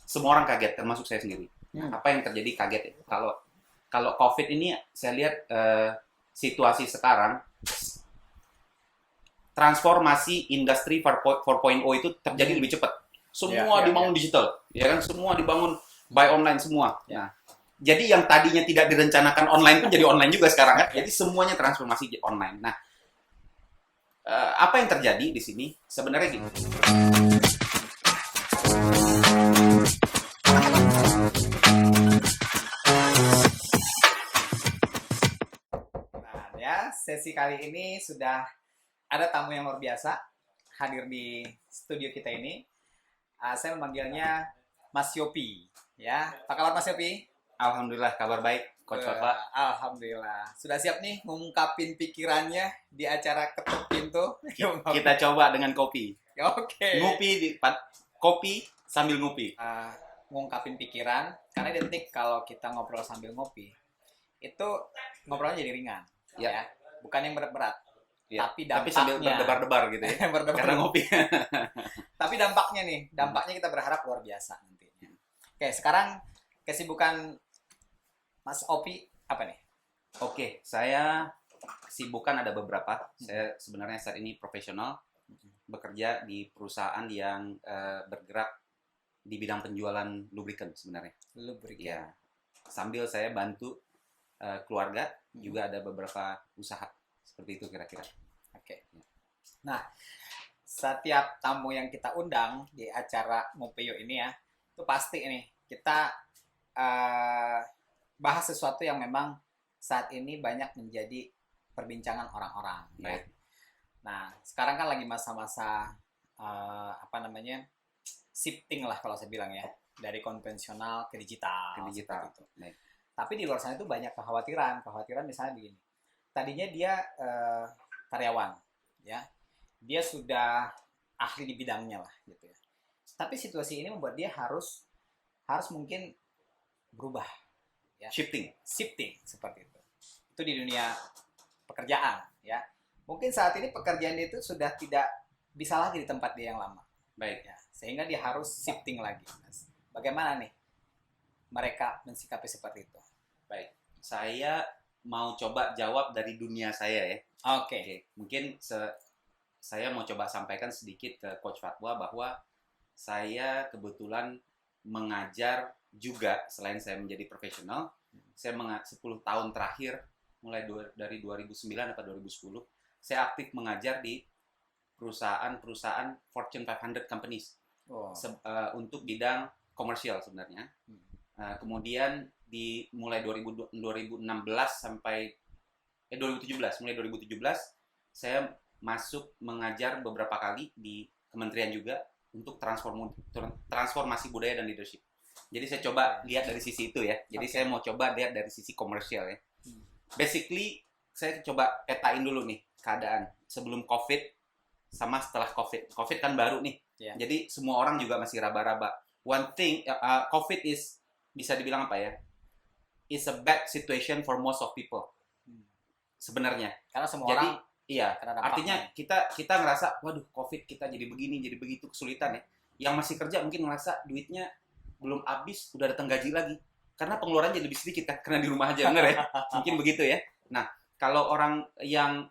semua orang kaget, termasuk saya sendiri. Apa yang terjadi kaget ya? Kalau COVID ini saya lihat situasi sekarang, transformasi industri 4.0 itu terjadi lebih cepat. Semua dibangun digital, ya kan? Semua dibangun by online semua. Nah, jadi yang tadinya tidak direncanakan online pun jadi online juga sekarang kan. Jadi semuanya transformasi online. Nah, apa yang terjadi di sini sebenarnya gini. Nah, ya, sesi kali ini sudah ada tamu yang luar biasa hadir di studio kita ini. Saya memanggilnya Mas Yopi. Ya, apa kabar Mas Yopi? Alhamdulillah, kabar baik, Coach Bapak. Alhamdulillah. Sudah siap nih ngungkapin pikirannya di acara ketuk pintu? Kita coba dengan kopi. Oke. Kopi sambil ngopi. Ngungkapin pikiran, karena identik kalau kita ngobrol sambil ngopi, itu ngobrolnya jadi ringan. Ya. Bukan yang berat-berat. Ya. Tapi dampaknya. Tapi sambil berdebar-debar gitu ya. Berdebar. Karena ngopi. Tapi dampaknya kita berharap luar biasa nantinya. Oke, sekarang kesibukan Mas Opi apa nih? Oke, saya kesibukan ada beberapa. Saya sebenarnya saat ini profesional, bekerja di perusahaan yang bergerak di bidang penjualan lubrikan sebenarnya. Lubrikan. Ya, sambil saya bantu keluarga, juga ada beberapa usaha seperti itu kira-kira. Oke. Nah, setiap tamu yang kita undang di acara Ngopeyo ini ya, itu pasti nih kita bahas sesuatu yang memang saat ini banyak menjadi perbincangan orang-orang. Ya. Nah, sekarang kan lagi masa-masa shifting lah kalau saya bilang ya, dari konvensional ke digital. Gitu. Tapi di luar sana itu banyak kekhawatiran misalnya begini. Tadinya dia karyawan, ya, dia sudah ahli di bidangnya lah, gitu ya. Tapi situasi ini membuat dia harus mungkin berubah, ya. Shifting seperti itu. Itu di dunia pekerjaan, ya. Mungkin saat ini pekerjaan dia itu sudah tidak bisa lagi di tempat dia yang lama. Baik. Ya, sehingga dia harus shifting lagi. Bagaimana nih mereka mensikapi seperti itu? Baik. Saya mau coba jawab dari dunia saya ya. Oke. Mungkin saya mau coba sampaikan sedikit ke Coach Fatwa bahwa saya kebetulan mengajar juga selain saya menjadi profesional. Saya 10 tahun terakhir, mulai dari 2009 atau 2010, saya aktif mengajar di perusahaan Fortune 500 companies. Untuk bidang komersial sebenarnya. Kemudian mulai 2016 sampai 2017, mulai 2017 saya masuk mengajar beberapa kali di kementerian juga untuk transformasi budaya dan leadership. Jadi saya coba lihat dari sisi itu ya. Jadi saya mau coba lihat dari sisi komersial ya. Basically saya coba petain dulu nih keadaan sebelum COVID sama setelah COVID. COVID kan baru nih. Yeah. Jadi semua orang juga masih raba-raba. One thing, COVID bisa dibilang apa ya? It's a bad situation for most of people. Sebenarnya. Karena semua orang. Iya. Artinya kita ngerasa, waduh COVID kita jadi begini, jadi begitu kesulitan ya. Yang masih kerja mungkin ngerasa duitnya belum habis, udah datang gaji lagi. Karena pengeluaran jadi lebih sedikit kan, karena di rumah aja, bener ya? Mungkin begitu ya. Nah, kalau orang yang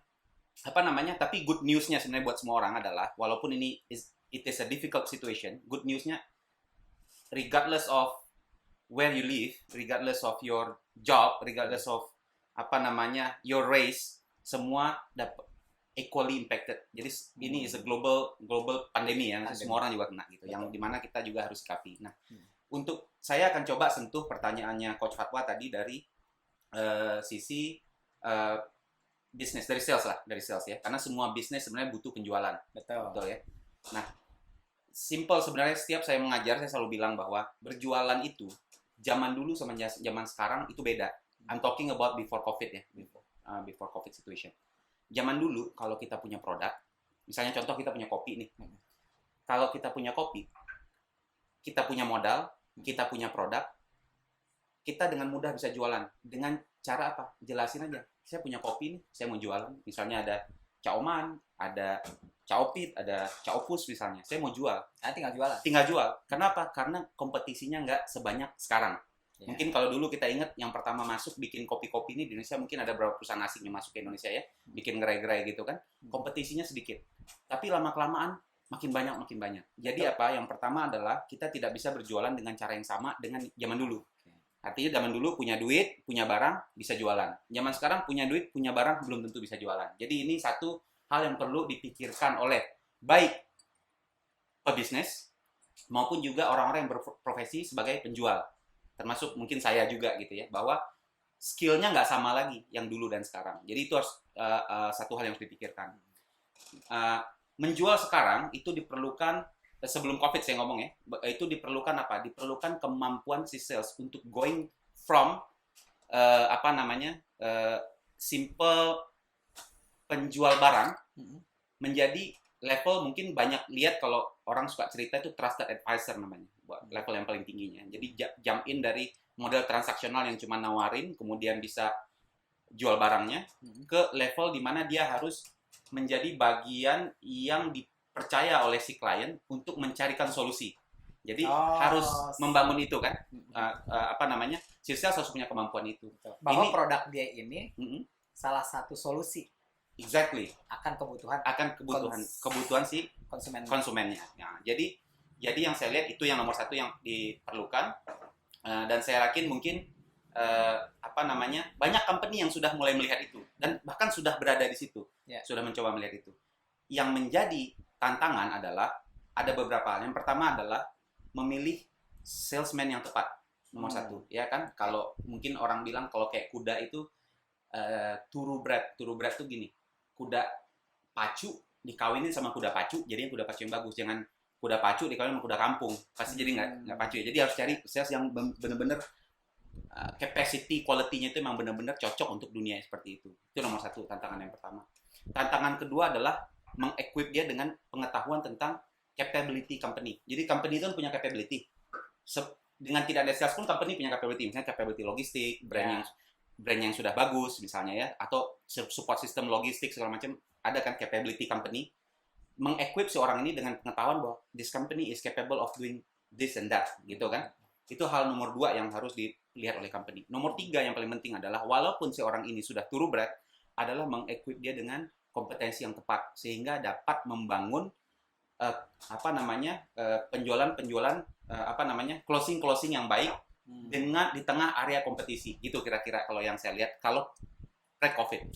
tapi good news-nya sebenarnya buat semua orang adalah, walaupun it is a difficult situation, good news-nya regardless of where you live, regardless of your job, regardless of your race, semua dapat equally impacted. Jadi ini is a global pandemi ya, semua orang juga kena gitu. Betul. Yang dimana kita juga harus sikapi. Nah, untuk saya akan coba sentuh pertanyaannya Coach Fatwa tadi dari sisi bisnis, dari sales ya. Karena semua bisnis sebenarnya butuh penjualan. Betul ya. Nah, simple sebenarnya, setiap saya mengajar saya selalu bilang bahwa berjualan itu zaman dulu sama zaman sekarang itu beda. I'm talking about before COVID ya, before COVID situation. Zaman dulu kalau kita punya produk, misalnya contoh kita punya kopi nih. Kalau kita punya kopi, kita punya modal, kita punya produk, kita dengan mudah bisa jualan. Dengan cara apa? Jelasin aja. Saya punya kopi nih, saya mau jualan. Misalnya ada Caoman, ada Caopit, ada Caopus misalnya. Saya mau jual, tinggal jualan. tinggal jual. Kenapa? Karena kompetisinya nggak sebanyak sekarang. Ya. Mungkin kalau dulu kita ingat yang pertama masuk bikin kopi-kopi ini di Indonesia, mungkin ada beberapa perusahaan asing yang masuk ke Indonesia ya, bikin gerai-gerai gitu kan. Kompetisinya sedikit. Tapi lama-kelamaan makin banyak. Jadi apa? Yang pertama adalah kita tidak bisa berjualan dengan cara yang sama dengan zaman dulu. Artinya zaman dulu punya duit, punya barang, bisa jualan. Zaman sekarang punya duit, punya barang, belum tentu bisa jualan. Jadi ini satu hal yang perlu dipikirkan oleh baik pebisnis maupun juga orang-orang yang berprofesi sebagai penjual. Termasuk mungkin saya juga gitu ya, bahwa skill-nya nggak sama lagi yang dulu dan sekarang. Jadi itu harus satu hal yang harus dipikirkan. Menjual sekarang itu diperlukan, sebelum COVID saya ngomong ya, itu diperlukan apa? Diperlukan kemampuan si sales untuk going from simple penjual barang menjadi level, mungkin banyak lihat kalau orang suka cerita itu trusted advisor namanya, buat level yang paling tingginya. Jadi jump in dari model transaksional yang cuma nawarin kemudian bisa jual barangnya ke level di mana dia harus menjadi bagian yang dipercaya oleh si klien untuk mencarikan solusi. Jadi harus membangun itu kan, si sales harus punya kemampuan itu. Bahwa produk dia ini salah satu solusi. Exactly. Akan kebutuhan si konsumennya. Nah, jadi yang saya lihat itu yang nomor satu yang diperlukan, dan saya yakin mungkin banyak company yang sudah mulai melihat itu dan bahkan sudah berada di situ, sudah mencoba melihat itu. Yang menjadi tantangan adalah ada beberapa hal. Yang pertama adalah memilih salesman yang tepat, nomor satu, ya kan? Kalau mungkin orang bilang kalau kayak kuda itu thoroughbred tuh gini. Kuda pacu dikawinin sama kuda pacu, jadinya kuda pacu yang bagus. Jangan kuda pacu dikawinin sama kuda kampung, pasti jadi nggak pacu ya. Jadi harus cari sales yang benar-benar capacity, quality-nya itu memang benar-benar cocok untuk dunia seperti itu. Itu nomor satu, tantangan yang pertama. Tantangan kedua adalah mengequip dia dengan pengetahuan tentang capability company. Jadi company itu punya capability. Dengan tidak ada sales pun company punya capability. Misalnya capability logistik, brand yang sudah bagus misalnya ya, atau support system logistik segala macam, ada kan capability company. Mengequip si orang ini dengan pengetahuan bahwa this company is capable of doing this and that, gitu kan. Itu hal nomor 2 yang harus dilihat oleh company. Nomor 3 yang paling penting adalah walaupun si orang ini sudah thoroughbred, adalah mengequip dia dengan kompetensi yang tepat sehingga dapat membangun penjualan closing yang baik dengan di tengah area kompetisi. Gitu kira-kira kalau yang saya lihat kalau pre-COVID.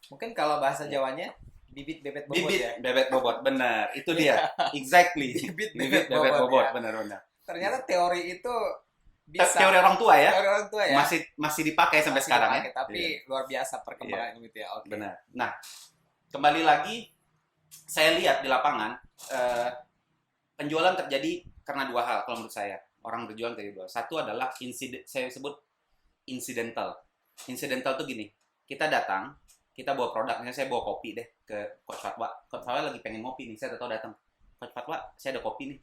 Mungkin kalau bahasa Jawanya bibit bebet bobot. Bebet bobot, benar. Itu dia. Exactly. Bibit bebet bobot, benar-benar. Ternyata teori itu bisa. Teori orang tua ya. Teori orang tua ya. Masih dipakai sampai sekarang ya. Tapi luar biasa perkembangan itu ya. Okay. Benar. Nah, kembali lagi saya lihat di lapangan penjualan terjadi karena 2 hal kalau menurut saya. Orang berjualan dari 2. Satu adalah saya sebut incidental. Incidental tuh gini. Kita datang, kita bawa produk. Misalnya saya bawa kopi deh ke Coach Fatwa. Coach Fatwa lagi pengen ngopi nih. Saya tahu datang. Coach Fatwa, saya ada kopi nih.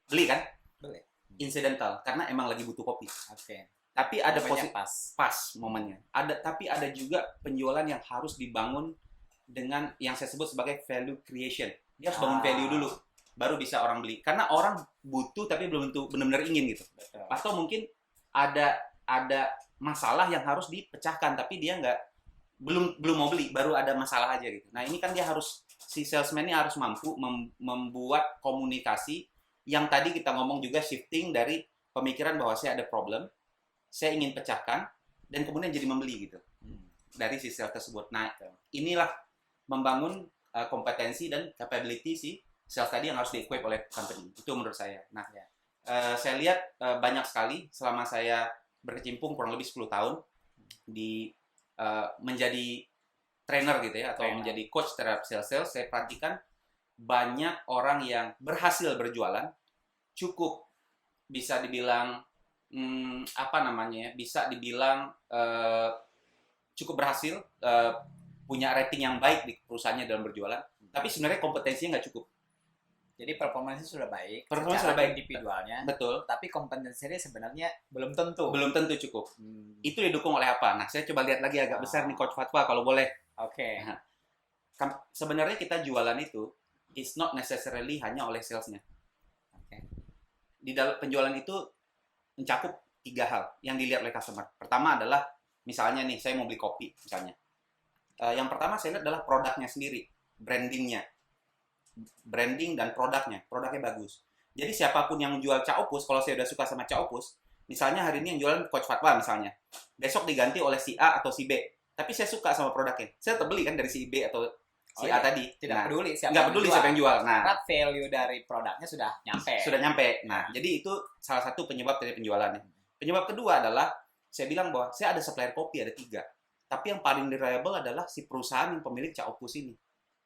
Beli kan? Beli. Incidental karena emang lagi butuh kopi. Oke. Tapi ada pas momennya. Tapi ada juga penjualan yang harus dibangun dengan yang saya sebut sebagai value creation. Dia harus bangun value dulu, baru bisa orang beli. Karena orang butuh tapi belum tentu benar-benar ingin gitu. Betul. Atau mungkin ada masalah yang harus dipecahkan tapi dia belum mau beli, baru ada masalah aja gitu. Nah, ini kan dia harus, si salesman ini harus mampu membuat komunikasi yang tadi kita ngomong juga, shifting dari pemikiran bahwa saya ada problem, saya ingin pecahkan, dan kemudian jadi membeli gitu dari si sales tersebut. Nah, inilah membangun kompetensi dan capability si sales tadi yang harus di-equip oleh company. Itu menurut saya. Nah, saya lihat banyak sekali selama saya berkecimpung kurang lebih 10 tahun di menjadi trainer gitu ya, atau menjadi coach terhadap sales, saya perhatikan banyak orang yang berhasil berjualan, cukup bisa dibilang bisa dibilang cukup berhasil, punya rating yang baik di perusahaannya dalam berjualan, tapi sebenarnya kompetensinya nggak cukup. Jadi performanya sudah baik, sudah baik individualnya, betul. Tapi kompetensinya sebenarnya belum tentu cukup. Itu didukung oleh apa? Nah, saya coba lihat lagi agak besar nih Coach Fatwa kalau boleh. Oke. Sebenarnya kita jualan itu it's not necessarily hanya oleh salesnya. Oke. Di dalam penjualan itu mencakup 3 hal yang dilihat oleh customer. Pertama adalah, misalnya nih, saya mau beli kopi, misalnya. Yang pertama saya lihat adalah produknya sendiri, brandingnya. Branding dan produknya bagus. Jadi siapapun yang menjual Cak Opus, kalau saya udah suka sama Cak Opus, misalnya hari ini yang jualan Coach Fatwa misalnya, besok diganti oleh si A atau si B, tapi saya suka sama produknya, saya tetap beli kan dari si B atau si A tadi. Tidak peduli siapa nggak peduli siapa yang jual. Nah, karena value dari produknya sudah nyampe. Nah, jadi itu salah satu penyebab dari penjualannya. Penyebab kedua adalah, saya bilang bahwa saya ada supplier kopi, ada 3. Tapi yang paling reliable adalah si perusahaan yang pemilik Cak Opus ini.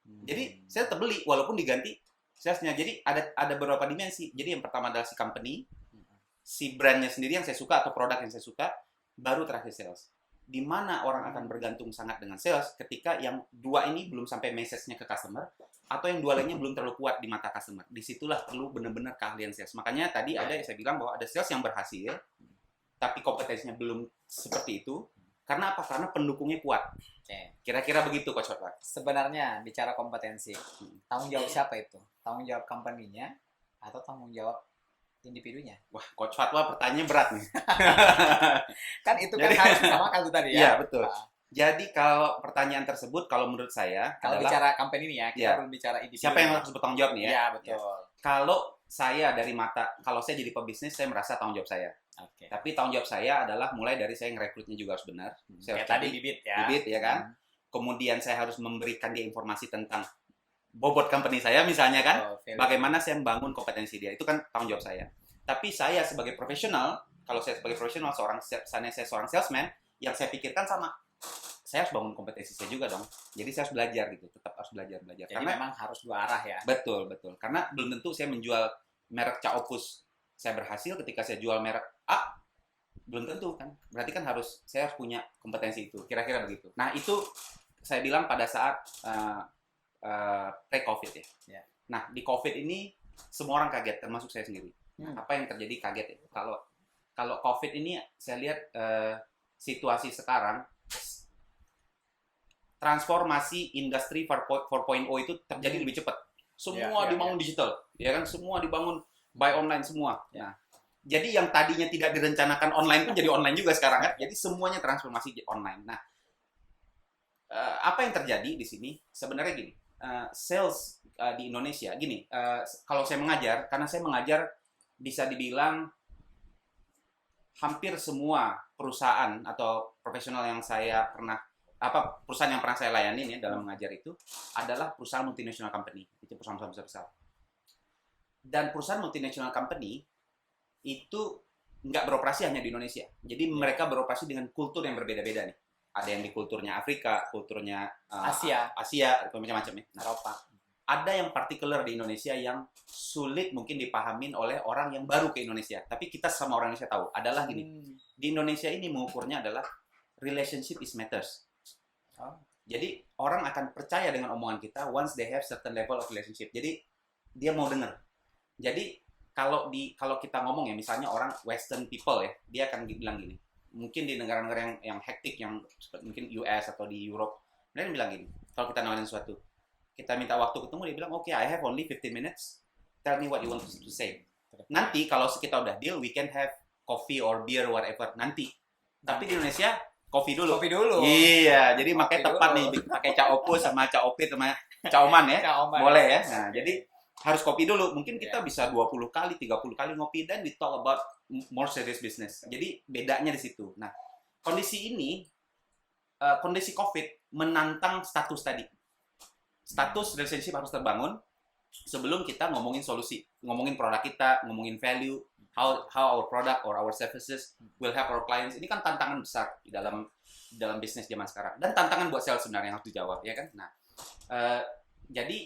Jadi saya tetap beli walaupun diganti salesnya. Jadi ada beberapa dimensi. Jadi yang pertama adalah si company, si brandnya sendiri yang saya suka atau produk yang saya suka, baru terakhir sales. Di mana orang akan bergantung sangat dengan sales ketika yang 2 ini belum sampai message-nya ke customer, atau yang 2 lainnya belum terlalu kuat di mata customer. Disitulah perlu benar-benar keahlian sales. Makanya tadi ada yang saya bilang bahwa ada sales yang berhasil, tapi kompetensinya belum seperti itu. Karena apa? Karena pendukungnya kuat. Kira-kira begitu, Coach Fatwa. Sebenarnya bicara kompetensi, tanggung jawab siapa itu? Tanggung jawab company-nya atau tanggung jawab individunya? Wah, Coach Fatwa pertanyaannya berat nih. Kan itu kan harus disamakan tuh tadi ya. Iya, betul. Jadi kalau pertanyaan tersebut, kalau menurut saya kalau adalah, bicara company ini ya, kita belum bicara individu. siapa yang harus bertanggung jawab nih ya? Iya, betul. Kalau saya dari mata, kalau saya jadi pebisnis, saya merasa tanggung jawab saya. Oke. Tapi tanggung jawab saya adalah mulai dari saya ngerekrutnya juga harus benar. Saya Kayak tadi bibit ya. Bibit ya kan. Kemudian saya harus memberikan dia informasi tentang bobot company saya misalnya kan. Bagaimana saya membangun kompetensi dia. Itu kan tanggung jawab saya. Tapi saya sebagai profesional, kalau saya sebagai profesional, saya seorang salesman, yang saya pikirkan sama, saya harus bangun kompetensi saya juga dong. Jadi saya harus belajar gitu, tetap harus belajar. Jadi karena memang harus 2 arah ya. Betul. Karena belum tentu saya menjual merek Cak Opus saya berhasil ketika saya jual merek A, belum tentu kan. Berarti kan saya harus punya kompetensi itu. Kira-kira begitu. Nah, itu saya bilang pada saat pre-COVID ya. Nah, di COVID ini semua orang kaget, termasuk saya sendiri. Apa yang terjadi kaget ya. Kalau COVID ini saya lihat situasi sekarang, transformasi industri 4.0 itu terjadi lebih cepat. Semua dibangun digital, ya kan? Semua dibangun by online semua. Nah, jadi yang tadinya tidak direncanakan online pun jadi online juga sekarang kan. Jadi semuanya transformasi online. Nah, apa yang terjadi di sini? Sebenarnya gini, sales di Indonesia gini. Kalau saya mengajar, karena saya mengajar bisa dibilang hampir semua perusahaan atau profesional yang saya pernah perusahaan yang pernah saya layanin ya dalam mengajar itu adalah perusahaan multinational company. Itu perusahaan besar. Dan perusahaan multinational company itu nggak beroperasi hanya di Indonesia. Jadi mereka beroperasi dengan kultur yang berbeda-beda nih. Ada yang di kulturnya Afrika, kulturnya Asia, atau macam-macam ya. Eropa. Ada yang particular di Indonesia yang sulit mungkin dipahamin oleh orang yang baru ke Indonesia. Tapi kita sama orang Indonesia tahu. Adalah gini, di Indonesia ini mengukurnya adalah relationship is matters. Jadi orang akan percaya dengan omongan kita once they have certain level of relationship. Jadi dia mau dengar. Jadi kalau kita ngomong ya, misalnya orang Western people ya, dia akan bilang gini. Mungkin di negara-negara yang hektik, yang mungkin US atau di Europe, mereka bilang gini. Kalau kita nawarin sesuatu, kita minta waktu ketemu, dia bilang, "Okay, I have only 15 minutes. Tell me what you want to say." Nanti kalau kita udah deal, we can have coffee or beer whatever nanti. Tapi di Indonesia kopi dulu. Iya, jadi makanya tepat nih pakai Cak Opus sama Cak Opit sama Cak Oman ya. Boleh ya. Nah, jadi harus kopi dulu. Mungkin kita bisa 20 kali, 30 kali ngopi dan we talk about more serious business. Jadi bedanya di situ. Nah, kondisi ini, kondisi COVID menantang status tadi. Status relationship harus terbangun sebelum kita ngomongin solusi, ngomongin produk kita, ngomongin value, how our product or our services will help our clients. Ini kan tantangan besar di dalam bisnis zaman sekarang. Dan tantangan buat sales sebenarnya yang harus dijawab, ya kan? Nah, jadi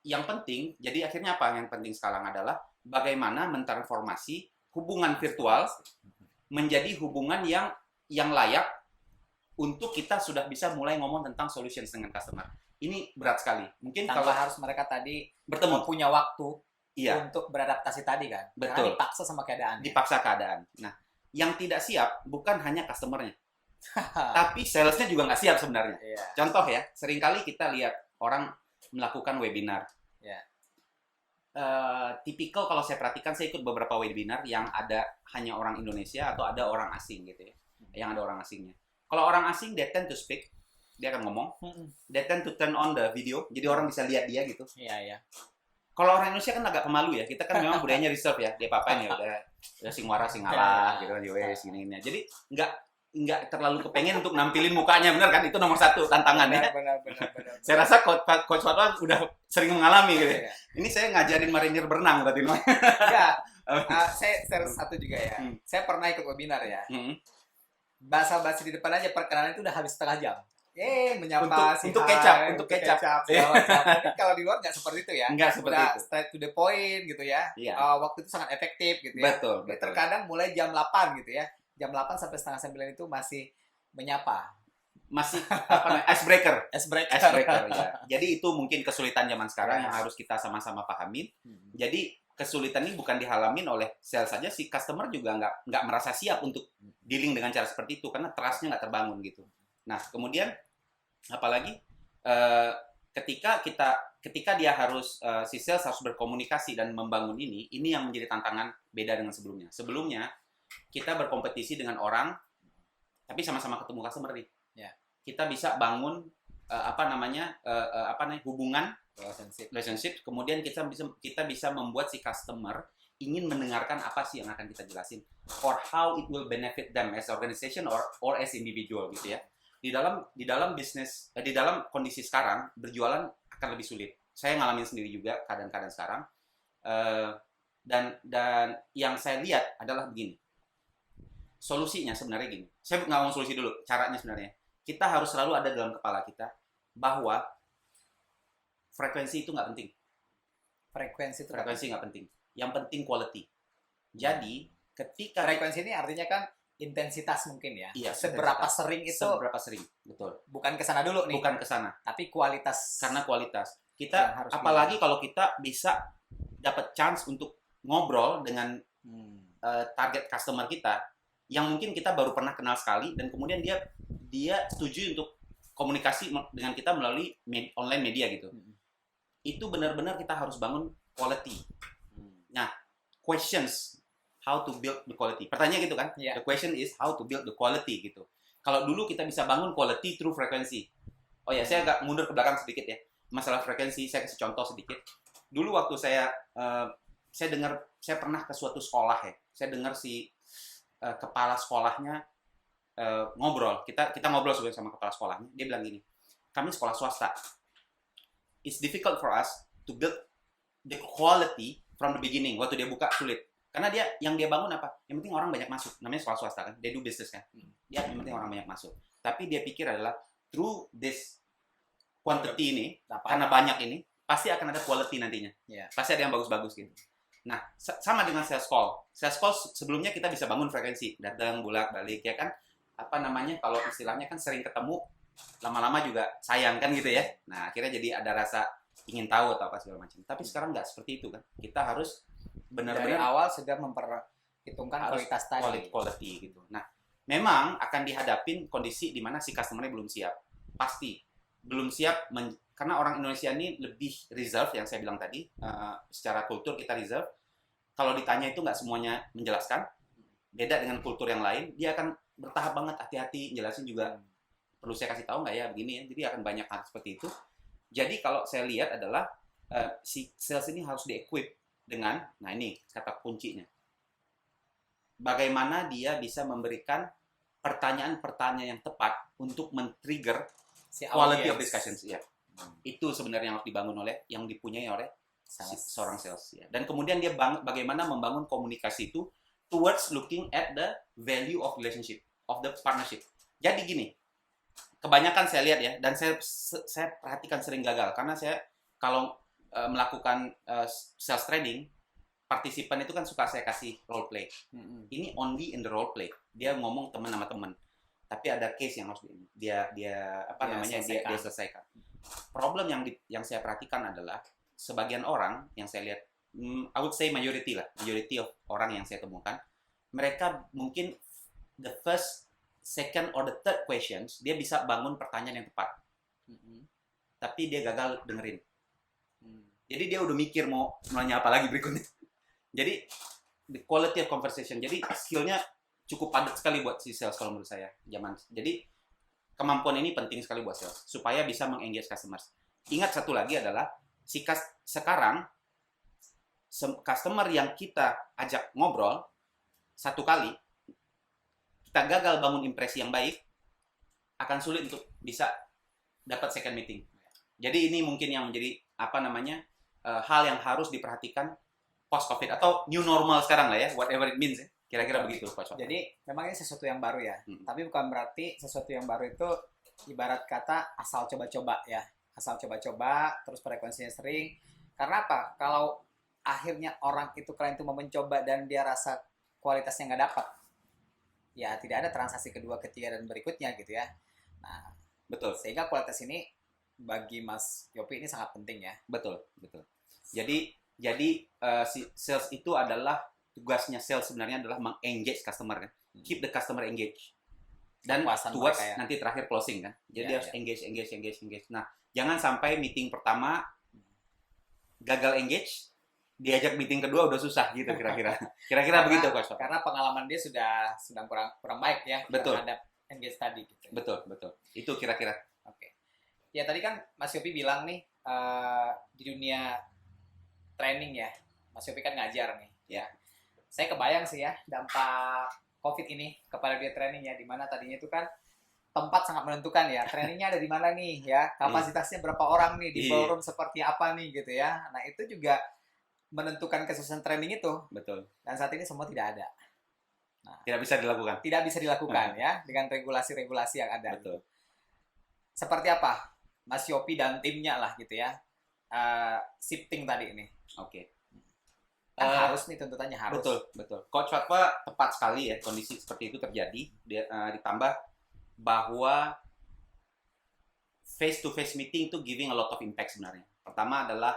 yang penting, jadi akhirnya apa yang penting sekarang adalah bagaimana mentransformasi hubungan virtual menjadi hubungan yang layak untuk kita sudah bisa mulai ngomong tentang solutions dengan customer. Ini berat sekali. Mungkin tanpa kalau harus mereka tadi bertemu, punya waktu untuk beradaptasi tadi kan. Betul. Karena dipaksa sama keadaan. Dipaksa keadaan. Nah, yang tidak siap bukan hanya customer-nya, tapi sales-nya juga nggak siap sebenarnya. Contoh ya, seringkali kita lihat orang melakukan webinar. tipikal kalau saya perhatikan, saya ikut beberapa webinar yang ada hanya orang Indonesia atau ada orang asing gitu ya, yang ada orang asingnya. Kalau orang asing, they tend to speak, dia akan ngomong, they tend to turn on the video, jadi orang bisa lihat dia gitu. Iya. Kalau orang Indonesia kan agak pemalu ya, kita kan memang budayanya reserve ya, dia apa-apain ya udah sing wara sing ngalah gitu kan, wes gini-gini. Jadi nggak terlalu kepengen untuk nampilin mukanya, benar kan? Itu nomor satu tantangannya. Benar. Saya rasa Coach Fatwa udah sering mengalami gitu. Iya. Ini saya ngajarin marinir berenang tadi. Enggak. Saya satu juga ya. Saya pernah ikut webinar ya. Basa-basi di depan aja perkenalan itu udah habis setengah jam. Menyapa untuk kecap. Tapi kalau di luar nggak seperti itu ya. Nggak seperti itu. Straight to the point gitu ya. Iya. Waktu itu sangat efektif gitu ya. Betul. Terkadang mulai jam 8 gitu ya. Jam 8 sampai setengah 9 itu masih menyapa. Masih apa namanya? Icebreaker ya. Jadi itu mungkin kesulitan zaman sekarang yang harus kita sama-sama pahamin. Jadi kesulitan ini bukan dihalamin oleh sales saja, si customer juga nggak merasa siap untuk dealing dengan cara seperti itu karena trust-nya nggak terbangun gitu. Nah, kemudian apalagi ketika dia harus si sales harus berkomunikasi dan membangun ini yang menjadi tantangan beda dengan sebelumnya. Sebelumnya kita berkompetisi dengan orang tapi sama-sama ketemu customer nih. Ya. Kita bisa bangun hubungan relationship, kemudian kita bisa membuat si customer ingin mendengarkan apa sih yang akan kita jelasin or how it will benefit them as organization or as individual gitu ya. Di dalam bisnis, di dalam kondisi sekarang berjualan akan lebih sulit. Saya ngalamin sendiri juga keadaan-keadaan sekarang. Dan yang saya lihat adalah begini. Solusinya sebenarnya gini. Saya nggak ngomong solusi dulu, caranya sebenarnya. Kita harus selalu ada dalam kepala kita bahwa frekuensi itu nggak penting. Frekuensi nggak penting. Yang penting quality. Jadi ketika frekuensi ini artinya kan intensitas mungkin ya. Iya, seberapa sering itu? Seberapa sering, betul. Bukan ke sana dulu nih. Bukan ke sana. Tapi kualitas. Karena kualitas. Kita apalagi kalau kita bisa dapat chance untuk ngobrol dengan target customer kita yang mungkin kita baru pernah kenal sekali dan kemudian dia setuju untuk komunikasi dengan kita melalui online media gitu. Itu benar-benar kita harus bangun quality. Nah, questions how to build the quality. Pertanyaannya gitu kan? Yeah. The question is how to build the quality gitu. Kalau dulu kita bisa bangun quality through frekuensi. Oh ya, saya agak mundur ke belakang sedikit ya. Masalah frekuensi, saya kasih contoh sedikit. Dulu waktu saya pernah ke suatu sekolah ya. Saya dengar si kepala sekolahnya ngobrol. Kita ngobrol sebenarnya sama kepala sekolahnya. Dia bilang gini, kami sekolah swasta. It's difficult for us to build the quality from the beginning. Waktu dia buka sulit. Karena yang dia bangun apa? Yang penting orang banyak masuk. Namanya sekolah swasta kan. They do business kan. Yang penting orang banyak masuk. Tapi dia pikir adalah through this quantity ini, karena banyak ini, pasti akan ada quality nantinya. Yeah. Pasti ada yang bagus-bagus gitu. Nah, sama dengan sales call. Sales call sebelumnya kita bisa bangun frekuensi. Datang, bolak-balik ya kan. Apa namanya, kalau istilahnya kan sering ketemu, lama-lama juga sayang kan gitu ya. Nah, akhirnya jadi ada rasa ingin tahu atau apa segala macam. Tapi sekarang nggak seperti itu kan. Kita harus benar-benar dari awal sudah memperhitungkan kualitas tadi. Quality gitu. Nah, memang akan dihadapin kondisi di mana si customer-nya belum siap. Pasti belum siap karena orang Indonesia ini lebih reserve yang saya bilang tadi. Secara kultur kita reserve. Kalau ditanya itu nggak semuanya menjelaskan. Beda dengan kultur yang lain, dia akan bertahap banget, hati-hati, jelasin juga. Perlu saya kasih tahu nggak ya begini ya. Jadi akan banyak hal seperti itu. Jadi kalau saya lihat adalah si sales ini harus di-equip dengan, nah ini kata kuncinya. Bagaimana dia bisa memberikan pertanyaan-pertanyaan yang tepat untuk men-trigger quality of discussions. Ya. Itu sebenarnya yang harus dibangun yang dipunyai oleh seorang sales. Ya. Dan kemudian dia bagaimana membangun komunikasi itu towards looking at the value of relationship, of the partnership. Jadi gini, kebanyakan saya lihat ya, dan saya perhatikan sering gagal karena saya kalau melakukan sales training, partisipan itu kan suka saya kasih role play. Ini only in the role play. Dia ngomong teman sama teman, tapi ada case yang harus dia selesaikan. Problem yang saya perhatikan adalah sebagian orang yang saya lihat, I would say majority of orang yang saya temukan, mereka mungkin the first, second or the third questions dia bisa bangun pertanyaan yang tepat, tapi dia gagal dengerin. Jadi dia udah mikir mau nanya apa lagi berikutnya. Jadi the quality of conversation. Jadi skillnya cukup padat sekali buat si sales kalau menurut saya. Jadi kemampuan ini penting sekali buat sales supaya bisa mengengage customers. Ingat satu lagi adalah sekarang customer yang kita ajak ngobrol satu kali, kita gagal bangun impresi yang baik, akan sulit untuk bisa dapat second meeting. Jadi ini mungkin yang menjadi hal yang harus diperhatikan post COVID atau new normal sekarang lah ya, whatever it means ya. Kira-kira begitu, Pak. Jadi memang ini sesuatu yang baru ya, tapi bukan berarti sesuatu yang baru itu ibarat kata asal coba-coba ya, asal coba-coba terus frekuensinya sering. Karena apa? Kalau akhirnya orang itu klien itu mau mencoba dan dia rasa kualitasnya nggak dapat, ya tidak ada transaksi kedua, ketiga dan berikutnya gitu ya. Nah, betul. Sehingga kualitas ini bagi Mas Yopi ini sangat penting ya. Betul. Jadi si sales itu adalah tugasnya sales sebenarnya adalah meng-engage customer kan. Keep the customer engaged. Dan towards nanti terakhir closing kan. Jadi harus engage. Nah, jangan sampai meeting pertama gagal engage, diajak meeting kedua udah susah gitu kira-kira. Kira-kira begitu, Coach. Karena pengalaman dia sudah kurang baik ya terhadap engage tadi gitu. Betul. Itu kira-kira. Oke. Ya tadi kan Mas Yopi bilang nih di dunia training ya. Mas Yopi kan ngajar nih ya. Saya kebayang sih ya dampak COVID ini kepada dia training ya, di mana tadinya itu kan tempat sangat menentukan ya, trainingnya ada di mana nih ya, kapasitasnya berapa orang nih, di ballroom seperti apa nih gitu ya. Nah itu juga menentukan kesuksesan training itu. Betul. Dan saat ini semua tidak ada. Nah, tidak bisa dilakukan ya dengan regulasi-regulasi yang ada. Betul. Seperti apa Mas Yopi dan timnya lah gitu ya, shifting tadi ini. Oke. Harus nih, tuntutannya harus. Betul. Coach Fatwa tepat sekali ya, kondisi seperti itu terjadi. Ditambah bahwa face to face meeting itu giving a lot of impact sebenarnya. Pertama adalah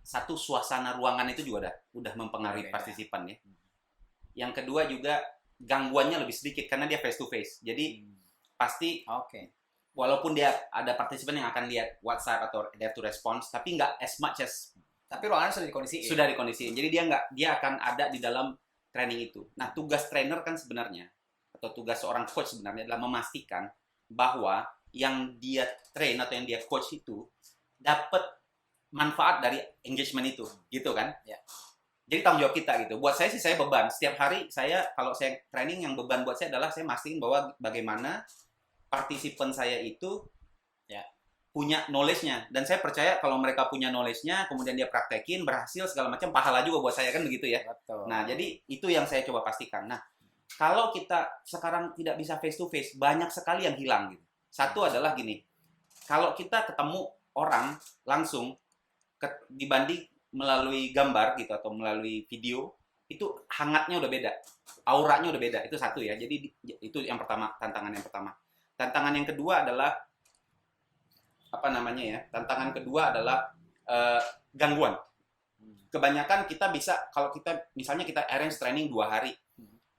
satu, suasana ruangan itu juga udah mempengaruhi partisipan ya. Yang kedua juga gangguannya lebih sedikit karena dia face to face. Jadi pasti walaupun dia ada partisipan yang akan lihat WhatsApp atau they have to response, tapi nggak as much as. Tapi ruangan sudah dikondisiin. Sudah dikondisiin. Jadi dia akan ada di dalam training itu. Nah, tugas trainer kan sebenarnya atau tugas seorang coach sebenarnya adalah memastikan bahwa yang dia train atau yang dia coach itu dapat manfaat dari engagement itu, gitu kan? Ya. Jadi tanggung jawab kita gitu. Buat saya sih saya beban. Setiap hari kalau saya training, yang beban buat saya adalah saya mastiin bahwa bagaimana partisipan saya itu punya knowledge-nya. Dan saya percaya kalau mereka punya knowledge-nya, kemudian dia praktekin, berhasil, segala macam, pahala juga buat saya kan begitu ya. Betul. Nah, jadi itu yang saya coba pastikan. Nah, kalau kita sekarang tidak bisa face to face, banyak sekali yang hilang gitu. Satu adalah gini, kalau kita ketemu orang langsung dibanding melalui gambar gitu atau melalui video, itu hangatnya udah beda, auranya udah beda. Itu satu ya. Jadi itu yang pertama, tantangan yang pertama. Tantangan yang kedua adalah tantangan kedua adalah gangguan. Kebanyakan kita bisa, kalau kita misalnya kita arrange training 2 hari,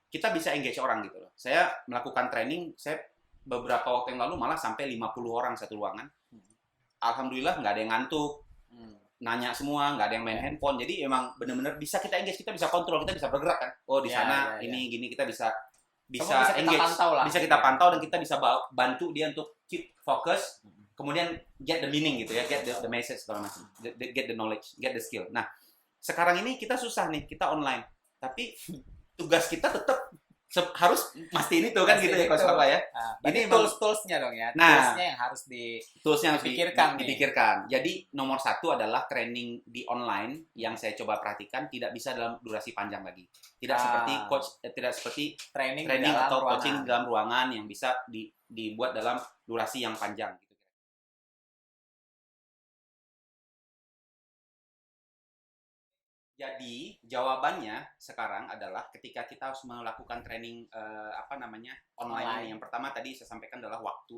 kita bisa engage orang gitu loh. Saya melakukan training, saya beberapa waktu yang lalu malah sampai 50 orang satu ruangan. Alhamdulillah nggak ada yang ngantuk, nanya semua, nggak ada yang main handphone. Jadi emang benar-benar bisa kita engage, kita bisa kontrol, kita bisa bergerak kan. Oh di sana ini gini, kita bisa engage, bisa kita pantau dan kita bisa bantu dia untuk keep focus. Kemudian get the meaning gitu ya, get the message segala macam, get the knowledge, get the skill. Nah, sekarang ini kita susah nih, kita online. Tapi tugas kita tetap harus mastiin itu kan gitu ya, Coach Papa ya. Ini tools-toolsnya dong ya. Toolsnya yang harus dipikirkan. Jadi nomor 1 adalah training di online yang saya coba perhatikan tidak bisa dalam durasi panjang lagi. Tidak seperti training atau coaching dalam ruangan yang bisa dibuat dalam durasi yang panjang. Jadi jawabannya sekarang adalah ketika kita harus melakukan training online. Yang pertama tadi saya sampaikan adalah waktu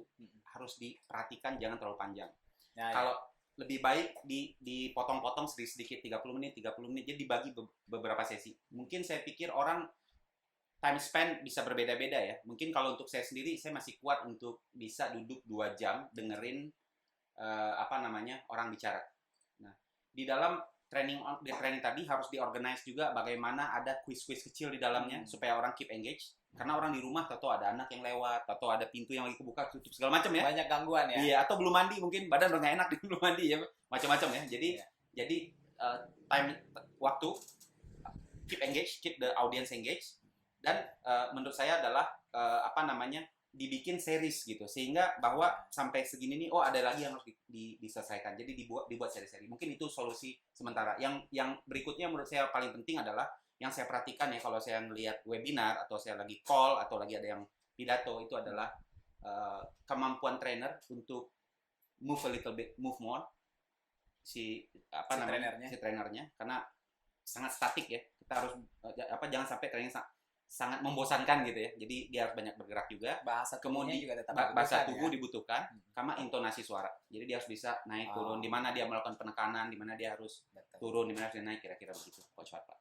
harus diperhatikan, jangan terlalu panjang. Kalau lebih baik dipotong-potong sedikit 30 menit, jadi dibagi beberapa sesi. Mungkin saya pikir orang time spend bisa berbeda-beda ya. Mungkin kalau untuk saya sendiri saya masih kuat untuk bisa duduk 2 jam dengerin orang bicara. Nah, di dalam training tadi harus diorganize juga bagaimana ada quiz-quiz kecil di dalamnya supaya orang keep engaged. Karena orang di rumah atau ada anak yang lewat atau ada pintu yang lagi kebuka tutup segala macam ya. Banyak gangguan ya. Iya, atau belum mandi mungkin badan udah nggak enak di belum mandi ya, macam-macam ya. Jadi time waktu keep engaged, keep the audience engaged, dan menurut saya adalah dibikin series gitu sehingga bahwa sampai segini nih ada lagi yang harus diselesaikan. Jadi dibuat seri-seri. Mungkin itu solusi sementara. Yang berikutnya menurut saya paling penting adalah yang saya perhatikan ya kalau saya ngelihat webinar atau saya lagi call atau lagi ada yang pidato itu adalah kemampuan trainer untuk move more si trainernya karena sangat statik ya. Kita harus jangan sampai training sangat membosankan gitu ya. Jadi dia harus banyak bergerak juga. Bahasa kemudian juga tetap bahasa tubuh dibutuhkan, sama intonasi suara. Jadi dia harus bisa naik turun, di mana dia melakukan penekanan, di mana dia harus turun, di mana harus naik, kira-kira begitu. Coach Fatwa.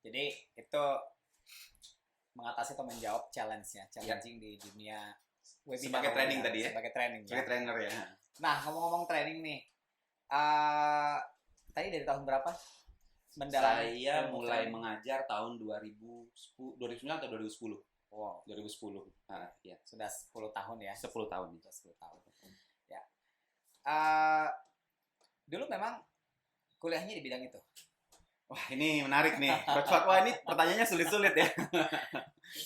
Jadi itu mengatasi atau menjawab challenge-nya, challenging di dunia webinar. Sebagai training tadi ya. Sebagai training. Sebagai trainer ya. Nah, ngomong-ngomong training nih. Tadi dari tahun berapa? Saya mulai mengajar tahun 2009 atau 2010. Wow, 2010. Ya. Sudah 10 tahun ya. 10 tahun. Sudah 10 tahun. Ya. Dulu memang kuliahnya di bidang itu. Wah, ini menarik nih. Coach Fatwa ini pertanyaannya sulit-sulit ya.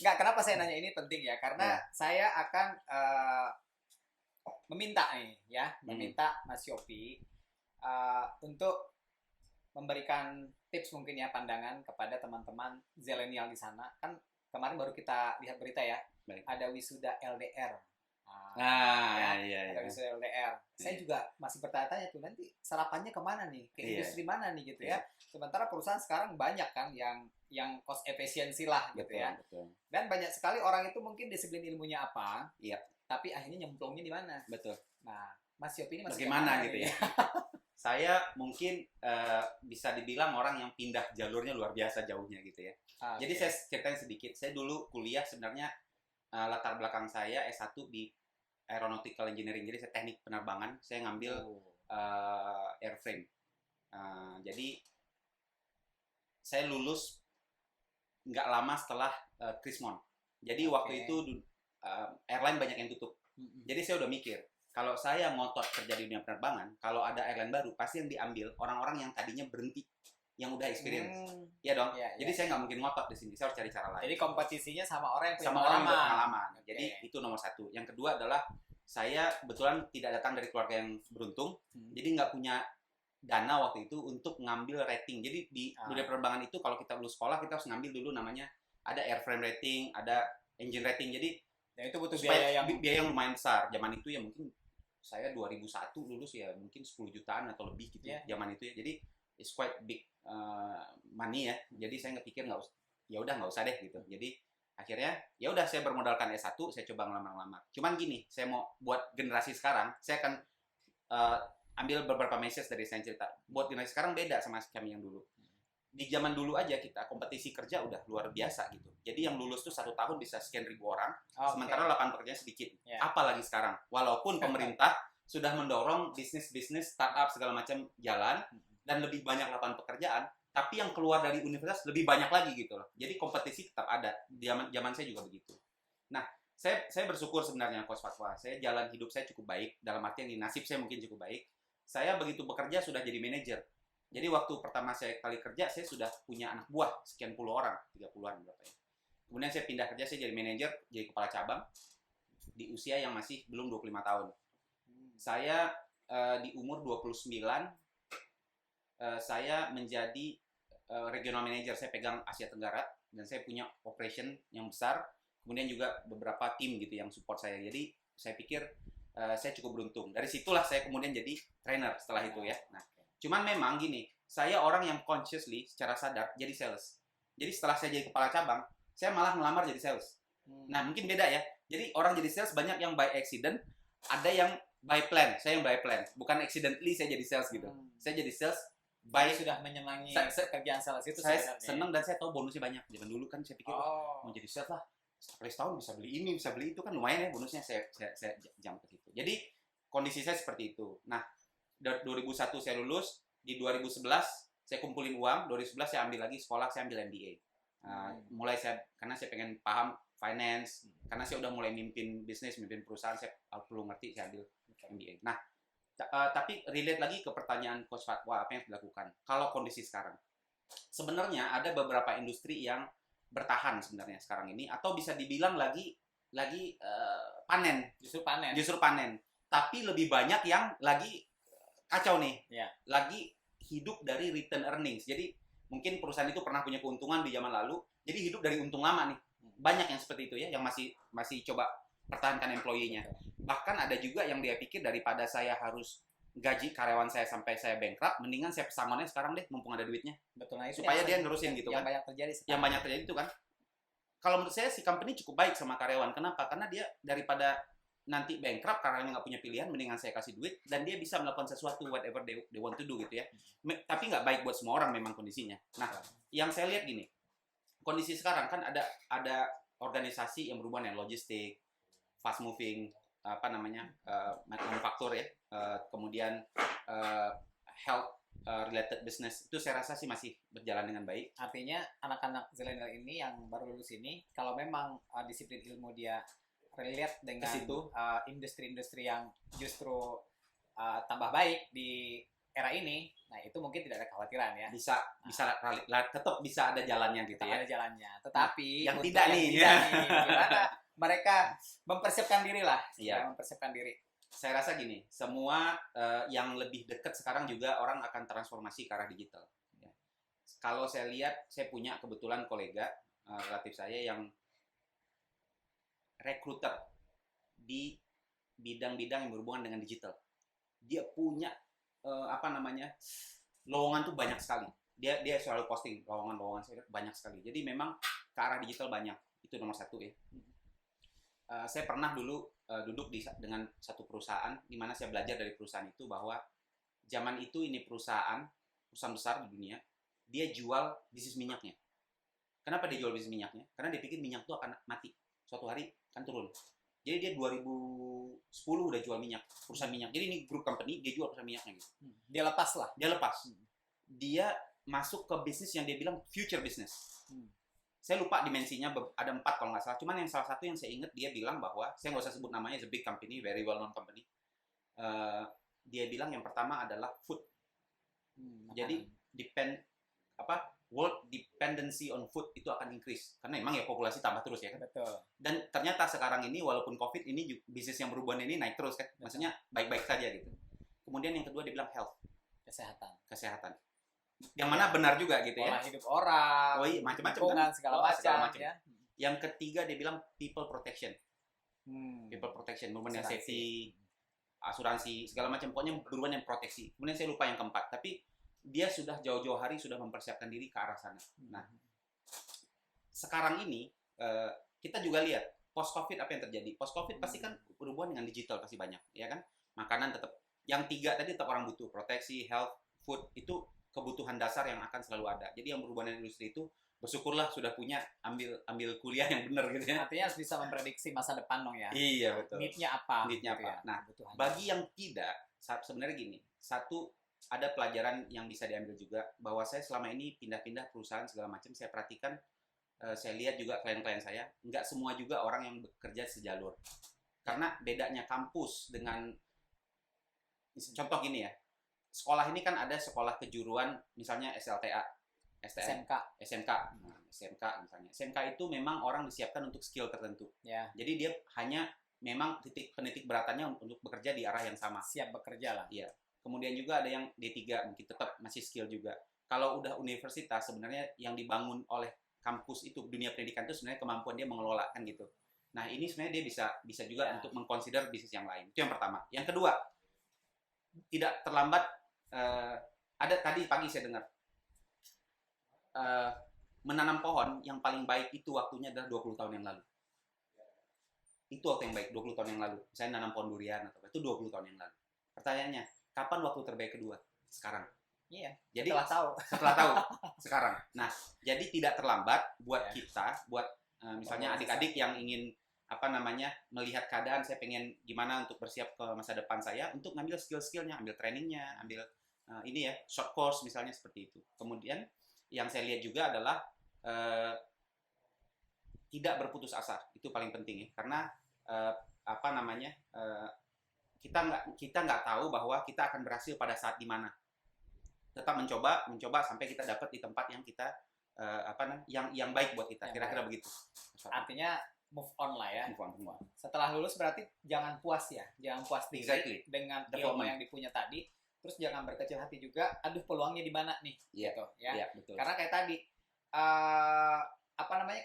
Enggak, kenapa saya nanya ini penting ya? Karena saya akan meminta Mas Yopi untuk memberikan tips mungkin ya, pandangan kepada teman-teman zilenial di sana. Kan kemarin baru kita lihat berita ya, ada wisuda LDR. Ada wisuda LDR. Saya juga masih bertanya-tanya tuh, nanti sarapannya kemana nih? Ke industri mana nih gitu ya? Sementara perusahaan sekarang banyak kan yang cost efisiensi lah gitu ya. Betul. Dan banyak sekali orang itu mungkin disiplin ilmunya apa, tapi akhirnya nyemplungnya di mana? Betul. Nah, Mas Yopi ini masih bagaimana gitu ya? Saya mungkin bisa dibilang orang yang pindah jalurnya luar biasa jauhnya gitu ya. Jadi saya ceritain sedikit. Saya dulu kuliah sebenarnya latar belakang saya S1 di Aeronautical Engineering. Jadi saya teknik penerbangan. Saya ngambil airframe. Jadi saya lulus nggak lama setelah Krismon. Jadi waktu itu airline banyak yang tutup. Jadi saya udah mikir, kalau saya ngotot kerja di dunia penerbangan, kalau ada airline baru, pasti yang diambil orang-orang yang tadinya berhenti, yang udah experience. Iya dong. Jadi saya nggak mungkin ngotot di sini. Saya harus cari cara lain. Jadi kompetisinya sama orang yang punya pengalaman. Jadi itu nomor satu. Yang kedua adalah saya kebetulan tidak datang dari keluarga yang beruntung, jadi nggak punya dana waktu itu untuk ngambil rating. Jadi di dunia penerbangan itu kalau kita lulus sekolah kita harus ngambil dulu namanya ada airframe rating, ada engine rating. Jadi itu butuh biaya yang lumayan besar. Zaman itu ya mungkin saya 2001 lulus ya mungkin 10 jutaan atau lebih gitu zaman itu ya. Jadi it's quite big money ya. Jadi saya nggak pikir nggak usah deh gitu. Jadi akhirnya ya udah saya bermodalkan S1, saya coba ngelamar-ngelamar. Cuman gini, saya mau buat generasi sekarang, saya akan ambil beberapa message dari saya cerita. Buat generasi sekarang beda sama kami yang dulu. Di zaman dulu aja kita kompetisi kerja udah luar biasa gitu. Jadi yang lulus tuh 1 tahun bisa sekian ribu orang, sementara lapangan pekerjaan sedikit. Apalagi sekarang, walaupun pemerintah sudah mendorong bisnis-bisnis startup segala macam jalan dan lebih banyak lapangan pekerjaan, tapi yang keluar dari universitas lebih banyak lagi gitu loh. Jadi kompetisi tetap ada. Zaman saya juga begitu. Nah, saya bersyukur sebenarnya Coach Fatwa. Saya jalan hidup saya cukup baik, dalam artian di nasib saya mungkin cukup baik. Saya begitu bekerja sudah jadi manajer. Jadi waktu pertama saya kali kerja, saya sudah punya anak buah sekian puluh orang, 30-an berapa ya. Kemudian saya pindah kerja, saya jadi manajer, jadi kepala cabang di usia yang masih belum 25 tahun. Saya di umur 29 saya menjadi regional manager. Saya pegang Asia Tenggara dan saya punya operation yang besar. Kemudian juga beberapa tim gitu yang support saya. Jadi saya pikir saya cukup beruntung. Dari situlah saya kemudian jadi trainer setelah itu ya. Nah, cuman memang gini, saya orang yang consciously secara sadar jadi sales. Jadi setelah saya jadi kepala cabang, saya malah melamar jadi sales. Nah, mungkin beda ya. Jadi orang jadi sales banyak yang by accident, ada yang by plan. Saya yang by plan. Bukan accidentally saya jadi sales gitu. Saya jadi sales by sudah menyenangi kerjaan sales itu. Saya senang dan saya tahu bonusnya banyak. Zaman dulu kan saya pikir mau jadi sales lah, setahun bisa beli ini, bisa beli itu kan lumayan ya bonusnya. Saya jam ke situ. Jadi kondisi saya seperti itu. Nah, 2001 saya lulus, Di 2011 saya kumpulin uang, 2011 saya ambil lagi sekolah, saya ambil MBA. Karena saya pengen paham finance, karena saya udah mulai mimpin bisnis, mimpin perusahaan, saya perlu ngerti, saya ambil MBA. Nah, tapi relate lagi ke pertanyaan Coach Fatwa, apa yang dilakukan? Kalau kondisi sekarang, sebenarnya ada beberapa industri yang bertahan sebenarnya sekarang ini, atau bisa dibilang lagi panen, justru panen. Tapi lebih banyak yang lagi kacau nih, lagi hidup dari return earnings. Jadi mungkin perusahaan itu pernah punya keuntungan di zaman lalu, jadi hidup dari untung lama nih. Banyak yang seperti itu ya, yang masih coba pertahankan employee-nya. Bahkan ada juga yang dia pikir daripada saya harus gaji karyawan saya sampai saya bankrupt, mendingan saya pesangonnya sekarang deh, mumpung ada duitnya. Betul, nah itu supaya dia nerusin gitu yang kan. banyak terjadi sekarang. Yang banyak terjadi itu kan. Kalau menurut saya si company cukup baik sama karyawan. Kenapa? Karena dia daripada nanti bankrupt karena nggak punya pilihan, mendingan saya kasih duit dan dia bisa melakukan sesuatu whatever they want to do gitu ya. Tapi nggak baik buat semua orang memang kondisinya. Nah, yang saya lihat gini, kondisi sekarang kan ada organisasi yang berhubungan dengan logistik, fast moving, manufaktur ya, kemudian health related business, itu saya rasa sih masih berjalan dengan baik. Artinya anak-anak zilenial ini yang baru lulus ini, kalau memang disiplin ilmu dia relate dengan industri-industri yang justru tambah baik di era ini, nah itu mungkin tidak ada kekhawatiran ya. Tetap bisa ada jalannya gitu ya. Ada jalannya. Tetapi yang tidak nih, gimana mereka mempersiapkan diri lah. Iya. Mempersiapkan diri. Saya rasa gini, semua yang lebih dekat sekarang juga orang akan transformasi ke arah digital. Ya. Kalau saya lihat, saya punya kebetulan kolega relatif saya yang recruiter di bidang-bidang yang berhubungan dengan digital. Dia punya lowongan tuh banyak sekali. Dia selalu posting lowongan saya banyak sekali. Jadi memang ke arah digital banyak. Itu nomor satu ya. Saya pernah dulu duduk dengan satu perusahaan di mana saya belajar dari perusahaan itu bahwa zaman itu ini perusahaan besar di dunia, dia jual bisnis minyaknya. Kenapa dia jual bisnis minyaknya? Karena dia pikir minyak itu akan mati. Suatu hari akan turun. Jadi dia 2010 udah jual minyak, perusahaan minyak. Jadi ini grup company, dia jual perusahaan minyaknya gitu. Dia lepas lah. Dia lepas. Dia masuk ke bisnis yang dia bilang future business. Saya lupa dimensinya, ada 4 kalau nggak salah. Cuman yang salah satu yang saya ingat, dia bilang bahwa, saya nggak usah sebut namanya, it's a big company, very well known company. Dia bilang yang pertama adalah food. Jadi world dependency on food itu akan increase karena memang ya populasi tambah terus ya kan. Betul. Dan ternyata sekarang ini walaupun COVID ini bisnis yang berhubungan ini naik terus kan. Maksudnya baik-baik saja gitu. Kemudian yang kedua dia bilang health, kesehatan. Yang mana benar juga gitu ya. Pola hidup orang, macam-macam kan, segala macam ya. Yang ketiga dia bilang people protection. People protection, berhubungan dengan safety, asuransi, segala macam, pokoknya berhubungan dengan proteksi. Kemudian saya lupa yang keempat, tapi dia sudah jauh-jauh hari sudah mempersiapkan diri ke arah sana. Nah, sekarang ini kita juga lihat post-COVID apa yang terjadi. Post-COVID pasti kan berhubungan dengan digital pasti banyak, ya kan? Makanan tetap. Yang 3 tadi tetap orang butuh, proteksi, health, food, itu kebutuhan dasar yang akan selalu ada. Jadi yang berhubungan dengan industri itu, bersyukurlah sudah punya ambil kuliah yang benar gitu ya. Artinya harus bisa memprediksi masa depan dong ya. Iya, betul. Need-nya apa? Need-nya gitu apa? Ya. Nah, bagi yang tidak, sebenarnya gini, satu, ada pelajaran yang bisa diambil juga, bahwa saya selama ini pindah-pindah perusahaan segala macam, saya perhatikan, saya lihat juga klien-klien saya, nggak semua juga orang yang bekerja sejalur. Karena bedanya kampus dengan, contoh gini ya, sekolah ini kan ada sekolah kejuruan, misalnya SLTA, STM, SMK misalnya. SMK itu memang orang disiapkan untuk skill tertentu. Ya. Jadi dia hanya memang penitik beratannya untuk bekerja di arah yang sama. Siap bekerja lah. Iya. Kemudian juga ada yang D3, mungkin tetap masih skill juga. Kalau udah universitas, sebenarnya yang dibangun oleh kampus itu, dunia pendidikan itu sebenarnya kemampuan dia mengelola kan gitu. Nah ini sebenarnya dia bisa juga untuk mengconsider bisnis yang lain. Itu yang pertama. Yang kedua, tidak terlambat. Ada tadi pagi saya dengar, menanam pohon yang paling baik itu waktunya adalah 20 tahun yang lalu. Itu waktu yang baik, 20 tahun yang lalu. Saya nanam pohon durian atau itu 20 tahun yang lalu. Pertanyaannya, kapan waktu terbaik kedua? Sekarang. Iya. Jadi setelah tahu sekarang. Nah, jadi tidak terlambat buat kita, buat misalnya adik-adik yang ingin melihat keadaan, saya pengen gimana untuk bersiap ke masa depan saya, untuk ngambil skill-skillnya, ambil trainingnya, ambil ini ya, short course misalnya seperti itu. Kemudian yang saya lihat juga adalah tidak berputus asa, itu paling penting ya, karena kita nggak tahu bahwa kita akan berhasil pada saat di mana. Tetap mencoba sampai kita dapat di tempat yang kita yang baik buat kita, kira-kira begitu. Artinya move on lah ya. Move on. Setelah lulus berarti jangan puas diri Exactly. dengan ilmu yang dipunya tadi. Terus jangan berkecil hati juga. Aduh, peluangnya di mana nih? Iya. Gitu, ya. Iya, betul. Karena kayak tadi,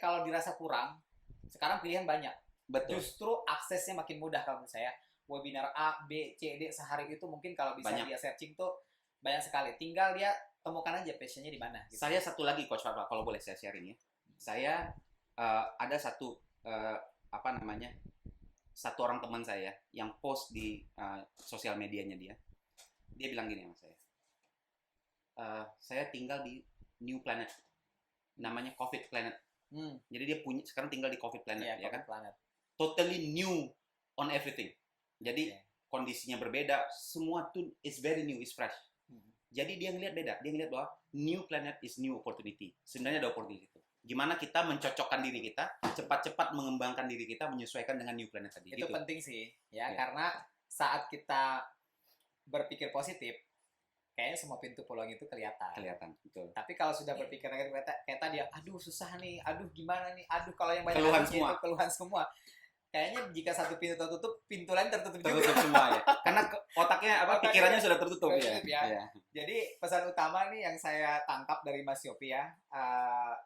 kalau dirasa kurang, sekarang pilihan banyak. Betul. Justru aksesnya makin mudah kalau menurut saya. Webinar A, B, C, D sehari itu mungkin kalau bisa Banyak. dia searching tuh banyak sekali. Tinggal dia temukan aja passionnya di mana. Gitu. Saya satu lagi Coach Farwa, kalau boleh saya sharing ya. Saya ada satu satu orang teman saya yang post di sosial medianya dia. Dia bilang gini sama saya. Saya tinggal di new planet. Namanya COVID planet. Jadi dia sekarang tinggal di COVID planet, ya kan? Planet. Totally new on everything. Jadi kondisinya berbeda, semua tuh is very new, is fresh. Jadi dia ngelihat beda, dia ngelihat bahwa new planet is new opportunity. Sebenarnya ada opportunity itu. Gimana kita mencocokkan diri kita, cepat-cepat mengembangkan diri kita, menyesuaikan dengan new planet tadi. Itu penting sih, ya, Ya. karena saat kita berpikir positif, kayaknya semua pintu peluang itu kelihatan. Betul. Tapi kalau sudah berpikir negatif, kayak tadi, aduh susah nih, aduh gimana nih, aduh kalau yang banyak Keluhan aduhnya itu keluhan semua. Kayaknya jika satu pintu tertutup, pintu lain tertutup juga. Semua ya. Karena otaknya pikirannya sudah tertutup ya. Ya. Jadi pesan utama nih yang saya tangkap dari Mas Yopi ya,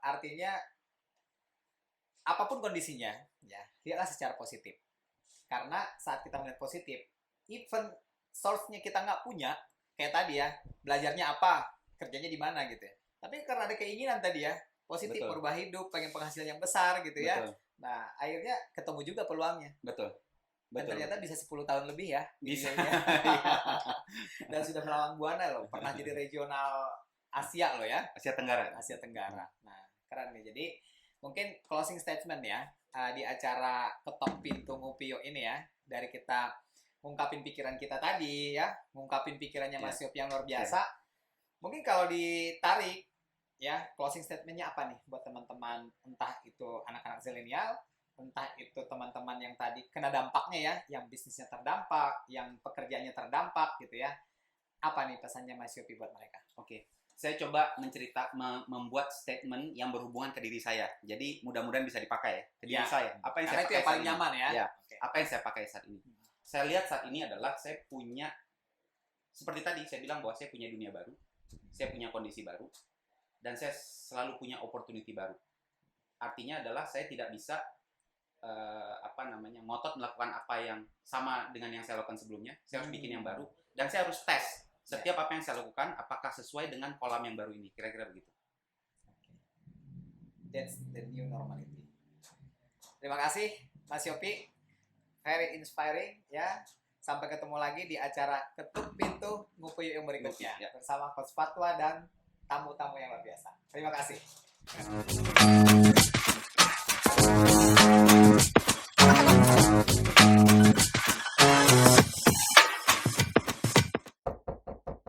artinya apapun kondisinya, ya, lihatlah secara positif. Karena saat kita melihat positif, even source-nya kita nggak punya, kayak tadi ya, belajarnya apa, kerjanya di mana gitu ya. Tapi karena ada keinginan tadi ya, positif, Betul. berubah hidup, pengen penghasilan yang besar gitu ya. Betul. Nah, akhirnya ketemu juga peluangnya. Betul. Dan ternyata bisa 10 tahun lebih ya. Bisa. Dan sudah melawan Buana loh. Pernah jadi regional Asia loh ya. Asia Tenggara. Nah, keren nih. Jadi, mungkin closing statement ya. Di acara Ketok Pintu Ngupio ini ya. Dari kita ngungkapin pikiran kita tadi ya. Ngungkapin pikirannya Mas Yop yang luar biasa. Mungkin kalau ditarik, ya, closing statement-nya apa nih buat teman-teman, entah itu anak-anak zilenial, entah itu teman-teman yang tadi kena dampaknya ya, yang bisnisnya terdampak, yang pekerjaannya terdampak gitu ya. Apa nih pesannya Mas Yopi buat mereka? Oke. Saya coba membuat statement yang berhubungan ke diri saya. Jadi mudah-mudahan bisa dipakai ya ke diri saya. Apa yang Karena saya itu pakai yang paling saat nyaman ya. ini? Ya. Oke. Apa yang saya pakai saat ini? Saya lihat saat ini adalah saya punya, seperti tadi saya bilang bahwa saya punya dunia baru, saya punya kondisi baru, dan saya selalu punya opportunity baru. Artinya adalah saya tidak bisa ngotot melakukan apa yang sama dengan yang saya lakukan sebelumnya. Saya harus bikin yang baru dan saya harus tes setiap apa yang saya lakukan apakah sesuai dengan kolam yang baru ini. Kira-kira begitu. That's the new normality. Terima kasih Mas Yopi. Very inspiring ya. Sampai ketemu lagi di acara Ketuk Pintu Ngupio yang berikutnya bersama Coach Fatwa dan tamu-tamu yang luar biasa. Terima kasih.